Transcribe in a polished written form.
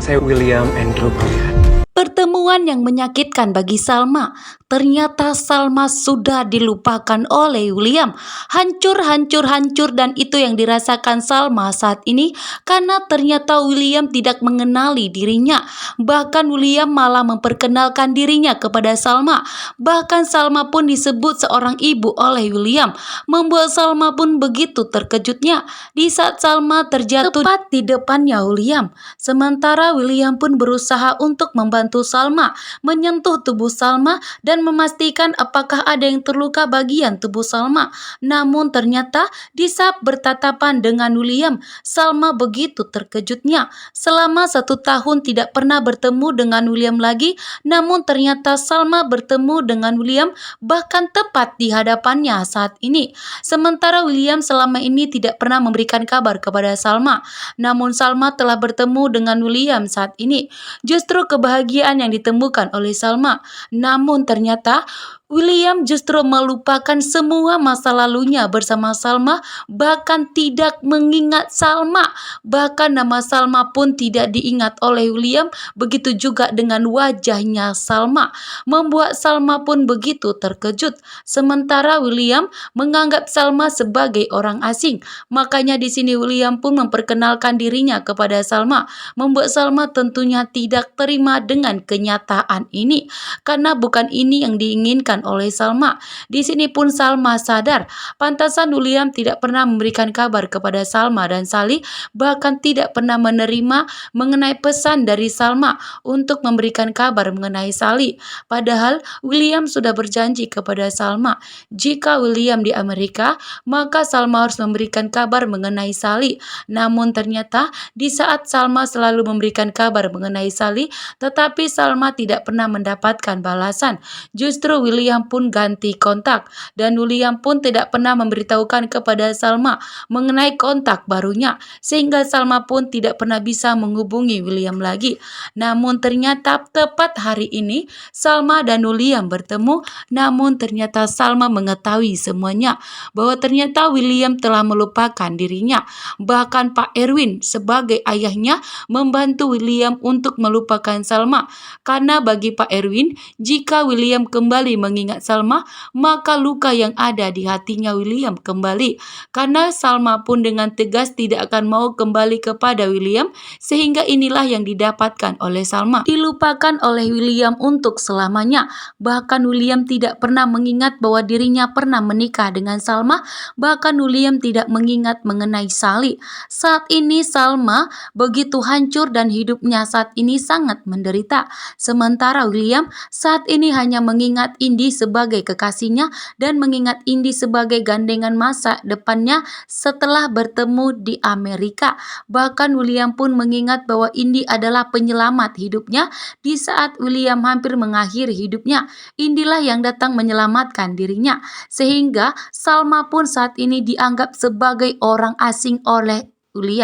Saya William Andrew Brian. Pertemuan yang menyakitkan bagi Salma. Ternyata Salma sudah dilupakan oleh William. Hancur, hancur, hancur, dan itu yang dirasakan Salma saat ini karena ternyata William tidak mengenali dirinya. Bahkan William malah memperkenalkan dirinya kepada Salma. Bahkan Salma pun disebut seorang ibu oleh William. Membuat Salma pun begitu terkejutnya di saat Salma terjatuh tepat di depannya William. Sementara William pun berusaha untuk membantu Salma menyentuh tubuh Salma dan memastikan apakah ada yang terluka bagian tubuh Salma. Namun ternyata di saat bertatapan dengan William, Salma begitu terkejutnya. Selama 1 tahun tidak pernah bertemu dengan William lagi, namun ternyata Salma bertemu dengan William bahkan tepat di hadapannya saat ini. Sementara William selama ini tidak pernah memberikan kabar kepada Salma. Namun Salma telah bertemu dengan William saat ini. Justru kebahagiaan yang ditemukan oleh Salma. Namun ternyata William justru melupakan semua masa lalunya bersama Salma, bahkan tidak mengingat Salma. Bahkan nama Salma pun tidak diingat oleh William, begitu juga dengan wajahnya Salma. Membuat Salma pun begitu terkejut. Sementara William menganggap Salma sebagai orang asing. Makanya di sini William pun memperkenalkan dirinya kepada Salma, membuat Salma tentunya tidak terima dengan kenyataan ini karena bukan ini yang diinginkan oleh Salma. Di sini pun Salma sadar, pantasan William tidak pernah memberikan kabar kepada Salma dan Sally, bahkan tidak pernah menerima mengenai pesan dari Salma untuk memberikan kabar mengenai Sally. Padahal William sudah berjanji kepada Salma, jika William di Amerika, maka Salma harus memberikan kabar mengenai Sally. Namun ternyata di saat Salma selalu memberikan kabar mengenai Sally, tetapi Salma tidak pernah mendapatkan balasan. Justru William pun ganti kontak dan William pun tidak pernah memberitahukan kepada Salma mengenai kontak barunya, sehingga Salma pun tidak pernah bisa menghubungi William lagi. Namun ternyata tepat hari ini Salma dan William bertemu, namun ternyata Salma mengetahui semuanya bahwa ternyata William telah melupakan dirinya. Bahkan Pak Erwin sebagai ayahnya membantu William untuk melupakan Salma, karena bagi Pak Erwin, jika William kembali mengingat Salma, maka luka yang ada di hatinya William kembali. Karena Salma pun dengan tegas tidak akan mau kembali kepada William, sehingga inilah yang didapatkan oleh Salma. Dilupakan oleh William untuk selamanya. Bahkan William tidak pernah mengingat bahwa dirinya pernah menikah dengan Salma. Bahkan William tidak mengingat mengenai Sally. Saat ini Salma begitu hancur dan hidupnya saat ini sangat menderita. Sementara William saat ini hanya mengingat Indi sebagai kekasihnya dan mengingat Indi sebagai gandengan masa depannya setelah bertemu di Amerika. Bahkan William pun mengingat bahwa Indi adalah penyelamat hidupnya di saat William hampir mengakhiri hidupnya. Indilah yang datang menyelamatkan dirinya. Sehingga Salma pun saat ini dianggap sebagai orang asing oleh William.